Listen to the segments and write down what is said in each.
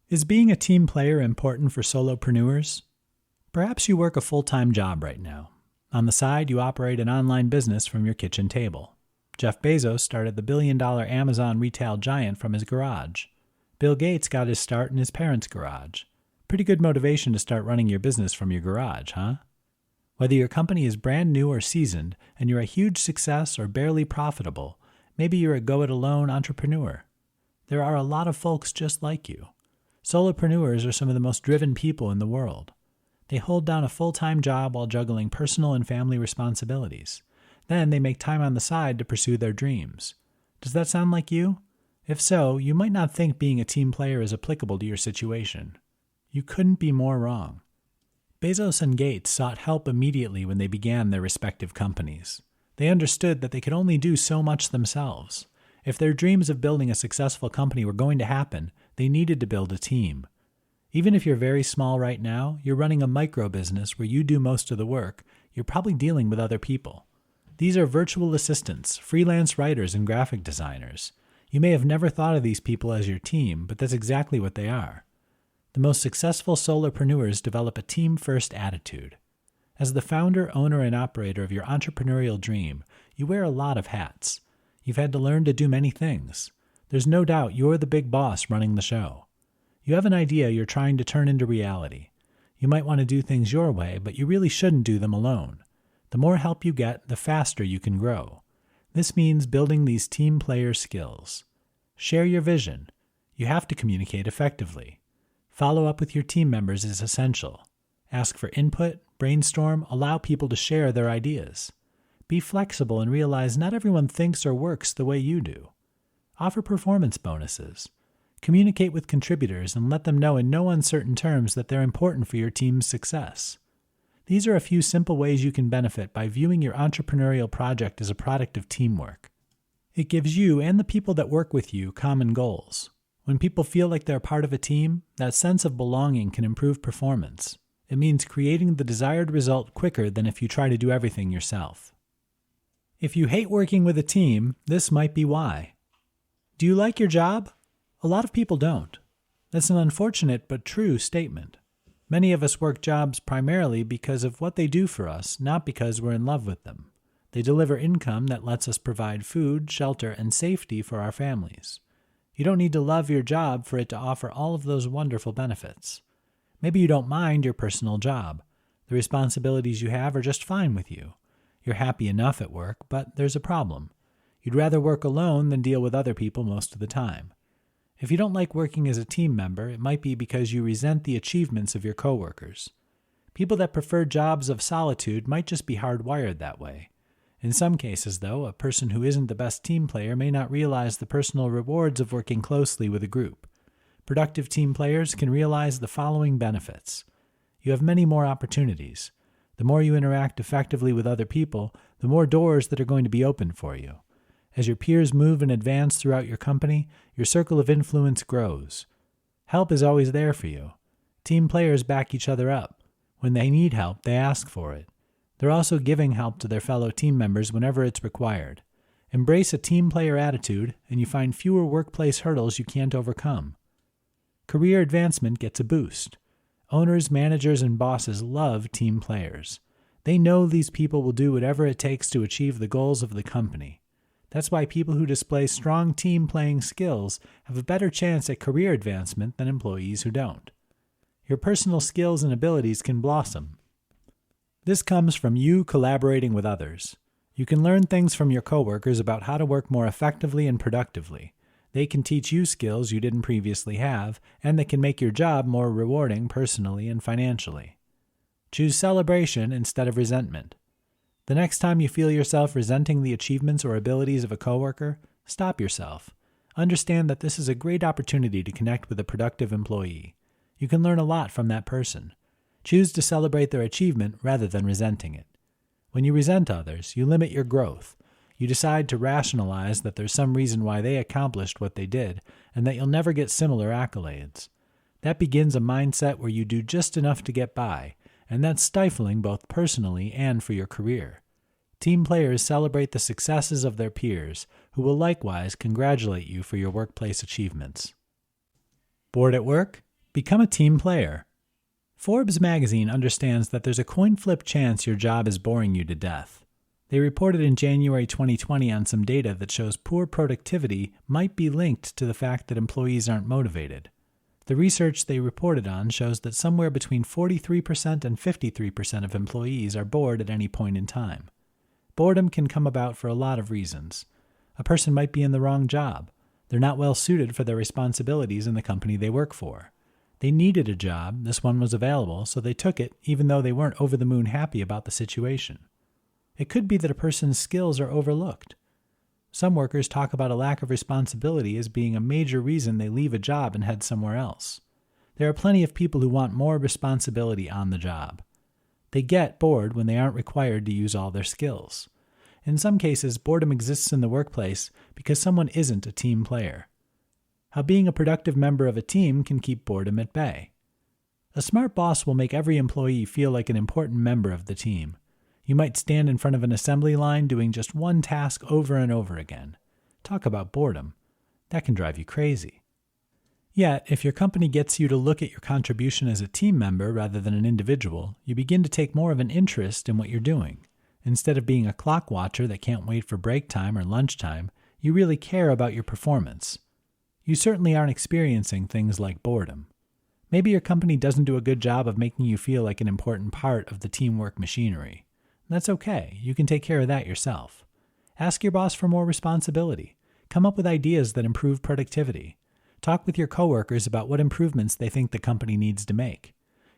Is being a team player important for solopreneurs? Perhaps you work a full-time job right now. On the side, you operate an online business from your kitchen table. Jeff Bezos started the billion-dollar Amazon retail giant from his garage. Bill Gates got his start in his parents' garage. Pretty good motivation to start running your business from your garage, huh? Whether your company is brand new or seasoned, and you're a huge success or barely profitable, maybe you're a go-it-alone entrepreneur. There are a lot of folks just like you. Solopreneurs are some of the most driven people in the world. They hold down a full-time job while juggling personal and family responsibilities. Then they make time on the side to pursue their dreams. Does that sound like you? If so, you might not think being a team player is applicable to your situation. You couldn't be more wrong. Bezos and Gates sought help immediately when they began their respective companies. They understood that they could only do so much themselves. If their dreams of building a successful company were going to happen, they needed to build a team. Even if you're very small right now, you're running a micro business where you do most of the work, you're probably dealing with other people. These are virtual assistants, freelance writers, and graphic designers. You may have never thought of these people as your team, but that's exactly what they are. The most successful solopreneurs develop a team-first attitude. As the founder, owner, and operator of your entrepreneurial dream, you wear a lot of hats. You've had to learn to do many things. There's no doubt you're the big boss running the show. You have an idea you're trying to turn into reality. You might want to do things your way, but you really shouldn't do them alone. The more help you get, the faster you can grow. This means building these team player skills. Share your vision. You have to communicate effectively. Follow up with your team members is essential. Ask for input, brainstorm, allow people to share their ideas. Be flexible and realize not everyone thinks or works the way you do. Offer performance bonuses. Communicate with contributors and let them know in no uncertain terms that they're important for your team's success. These are a few simple ways you can benefit by viewing your entrepreneurial project as a product of teamwork. It gives you and the people that work with you common goals. When people feel like they're part of a team, that sense of belonging can improve performance. It means creating the desired result quicker than if you try to do everything yourself. If you hate working with a team, this might be why. Do you like your job? A lot of people don't. That's an unfortunate but true statement. Many of us work jobs primarily because of what they do for us, not because we're in love with them. They deliver income that lets us provide food, shelter, and safety for our families. You don't need to love your job for it to offer all of those wonderful benefits. Maybe you don't mind your personal job. The responsibilities you have are just fine with you. You're happy enough at work, but there's a problem. You'd rather work alone than deal with other people most of the time. If you don't like working as a team member, it might be because you resent the achievements of your coworkers. People that prefer jobs of solitude might just be hardwired that way. In some cases, though, a person who isn't the best team player may not realize the personal rewards of working closely with a group. Productive team players can realize the following benefits. You have many more opportunities. The more you interact effectively with other people, the more doors that are going to be open for you. As your peers move and advance throughout your company, your circle of influence grows. Help is always there for you. Team players back each other up. When they need help, they ask for it. They're also giving help to their fellow team members whenever it's required. Embrace a team player attitude, and you find fewer workplace hurdles you can't overcome. Career advancement gets a boost. Owners, managers, and bosses love team players. They know these people will do whatever it takes to achieve the goals of the company. That's why people who display strong team-playing skills have a better chance at career advancement than employees who don't. Your personal skills and abilities can blossom. This comes from you collaborating with others. You can learn things from your coworkers about how to work more effectively and productively. They can teach you skills you didn't previously have, and that can make your job more rewarding personally and financially. Choose celebration instead of resentment. The next time you feel yourself resenting the achievements or abilities of a coworker, stop yourself. Understand that this is a great opportunity to connect with a productive employee. You can learn a lot from that person. Choose to celebrate their achievement rather than resenting it. When you resent others, you limit your growth. You decide to rationalize that there's some reason why they accomplished what they did, and that you'll never get similar accolades. That begins a mindset where you do just enough to get by, and that's stifling both personally and for your career. Team players celebrate the successes of their peers, who will likewise congratulate you for your workplace achievements. Bored at work? Become a team player. Forbes magazine understands that there's a coin flip chance your job is boring you to death. They reported in January 2020 on some data that shows poor productivity might be linked to the fact that employees aren't motivated. The research they reported on shows that somewhere between 43% and 53% of employees are bored at any point in time. Boredom can come about for a lot of reasons. A person might be in the wrong job. They're not well suited for their responsibilities in the company they work for. They needed a job, this one was available, so they took it even though they weren't over the moon happy about the situation. It could be that a person's skills are overlooked. Some workers talk about a lack of responsibility as being a major reason they leave a job and head somewhere else. There are plenty of people who want more responsibility on the job. They get bored when they aren't required to use all their skills. In some cases, boredom exists in the workplace because someone isn't a team player. How being a productive member of a team can keep boredom at bay. A smart boss will make every employee feel like an important member of the team. You might stand in front of an assembly line doing just one task over and over again. Talk about boredom. That can drive you crazy. Yet, if your company gets you to look at your contribution as a team member rather than an individual, you begin to take more of an interest in what you're doing. Instead of being a clock watcher that can't wait for break time or lunchtime, you really care about your performance. You certainly aren't experiencing things like boredom. Maybe your company doesn't do a good job of making you feel like an important part of the teamwork machinery. That's okay. You can take care of that yourself. Ask your boss for more responsibility. Come up with ideas that improve productivity. Talk with your coworkers about what improvements they think the company needs to make.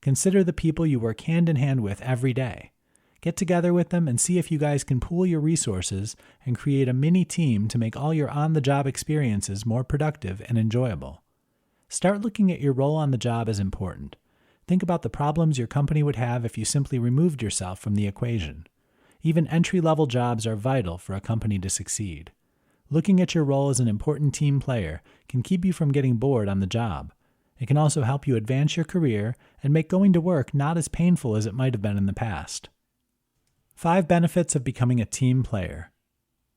Consider the people you work hand in hand with every day. Get together with them and see if you guys can pool your resources and create a mini team to make all your on-the-job experiences more productive and enjoyable. Start looking at your role on the job as important. Think about the problems your company would have if you simply removed yourself from the equation. Even entry-level jobs are vital for a company to succeed. Looking at your role as an important team player can keep you from getting bored on the job. It can also help you advance your career and make going to work not as painful as it might have been in the past. 5 benefits of becoming a team player.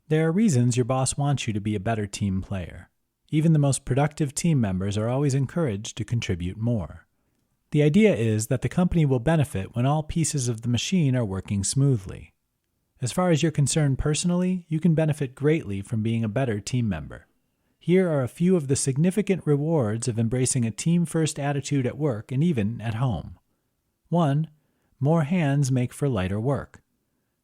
There are reasons your boss wants you to be a better team player. Even the most productive team members are always encouraged to contribute more. The idea is that the company will benefit when all pieces of the machine are working smoothly. As far as you're concerned personally, you can benefit greatly from being a better team member. Here are a few of the significant rewards of embracing a team-first attitude at work and even at home. 1. More hands make for lighter work.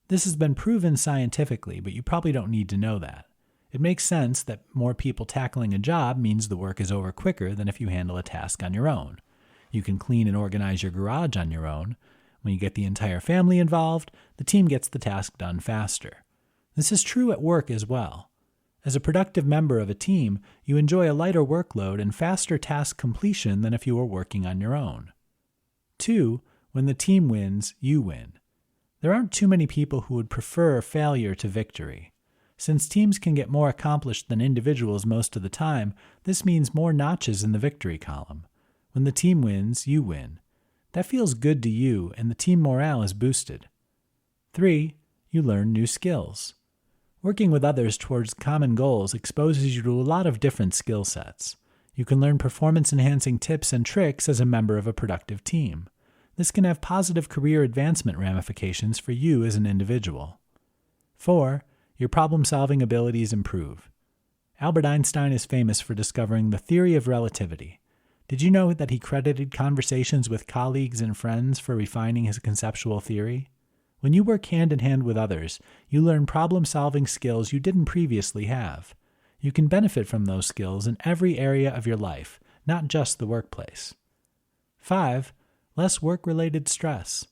This has been proven scientifically, but you probably don't need to know that. It makes sense that more people tackling a job means the work is over quicker than if you handle a task on your own. You can clean and organize your garage on your own. When you get the entire family involved, the team gets the task done faster. This is true at work as well. As a productive member of a team, you enjoy a lighter workload and faster task completion than if you were working on your own. 2. When the team wins, you win. There aren't too many people who would prefer failure to victory. Since teams can get more accomplished than individuals most of the time, this means more notches in the victory column. When the team wins, you win. That feels good to you, and the team morale is boosted. 3. You learn new skills. Working with others towards common goals exposes you to a lot of different skill sets. You can learn performance-enhancing tips and tricks as a member of a productive team. This can have positive career advancement ramifications for you as an individual. 4. Your problem-solving abilities improve. Albert Einstein is famous for discovering the theory of relativity. Did you know that he credited conversations with colleagues and friends for refining his conceptual theory? When you work hand in hand with others, you learn problem-solving skills you didn't previously have. You can benefit from those skills in every area of your life, not just the workplace. 5. Less work-related stress.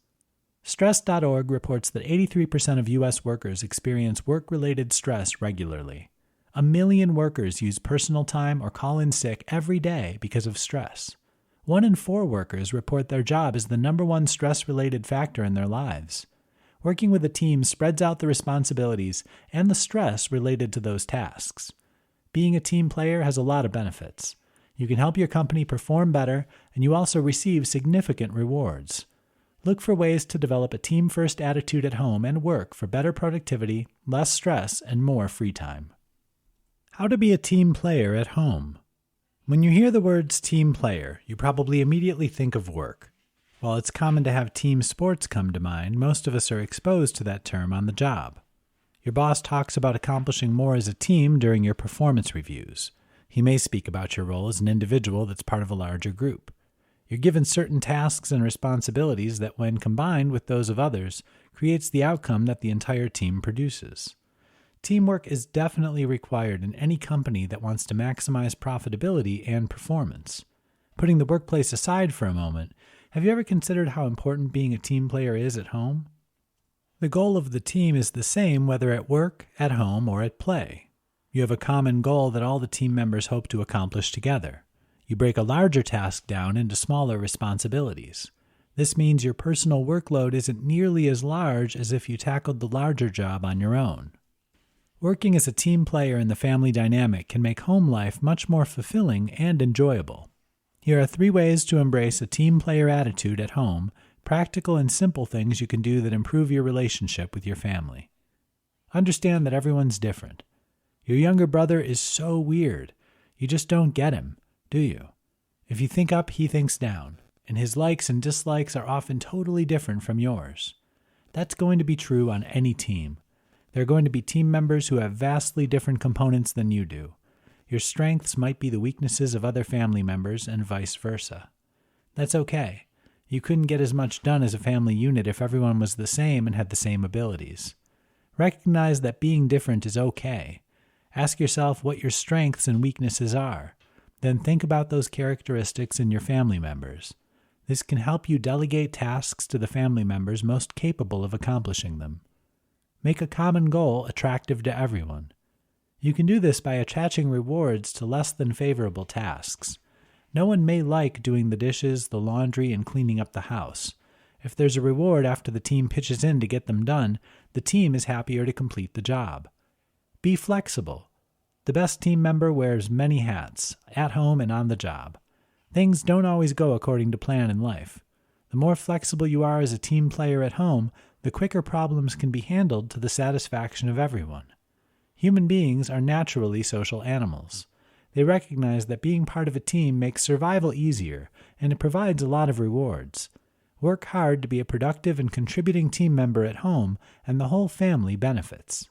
Stress.org reports that 83% of U.S. workers experience work-related stress regularly. 1 million workers use personal time or call in sick every day because of stress. 1 in 4 workers report their job is the number one stress-related factor in their lives. Working with a team spreads out the responsibilities and the stress related to those tasks. Being a team player has a lot of benefits. You can help your company perform better, and you also receive significant rewards. Look for ways to develop a team-first attitude at home and work for better productivity, less stress, and more free time. How to be a team player at home. When you hear the words team player, you probably immediately think of work. While it's common to have team sports come to mind, most of us are exposed to that term on the job. Your boss talks about accomplishing more as a team during your performance reviews. He may speak about your role as an individual that's part of a larger group. You're given certain tasks and responsibilities that, when combined with those of others, creates the outcome that the entire team produces. Teamwork is definitely required in any company that wants to maximize profitability and performance. Putting the workplace aside for a moment, have you ever considered how important being a team player is at home? The goal of the team is the same whether at work, at home, or at play. You have a common goal that all the team members hope to accomplish together. You break a larger task down into smaller responsibilities. This means your personal workload isn't nearly as large as if you tackled the larger job on your own. Working as a team player in the family dynamic can make home life much more fulfilling and enjoyable. Here are 3 ways to embrace a team player attitude at home, practical and simple things you can do that improve your relationship with your family. Understand that everyone's different. Your younger brother is so weird. You just don't get him, do you? If you think up, he thinks down, and his likes and dislikes are often totally different from yours. That's going to be true on any team. There are going to be team members who have vastly different components than you do. Your strengths might be the weaknesses of other family members and vice versa. That's okay. You couldn't get as much done as a family unit if everyone was the same and had the same abilities. Recognize that being different is okay. Ask yourself what your strengths and weaknesses are. Then think about those characteristics in your family members. This can help you delegate tasks to the family members most capable of accomplishing them. Make a common goal attractive to everyone. You can do this by attaching rewards to less than favorable tasks. No one may like doing the dishes, the laundry, and cleaning up the house. If there's a reward after the team pitches in to get them done, the team is happier to complete the job. Be flexible. The best team member wears many hats, at home and on the job. Things don't always go according to plan in life. The more flexible you are as a team player at home, the quicker problems can be handled to the satisfaction of everyone. Human beings are naturally social animals. They recognize that being part of a team makes survival easier, and it provides a lot of rewards. Work hard to be a productive and contributing team member at home, and the whole family benefits.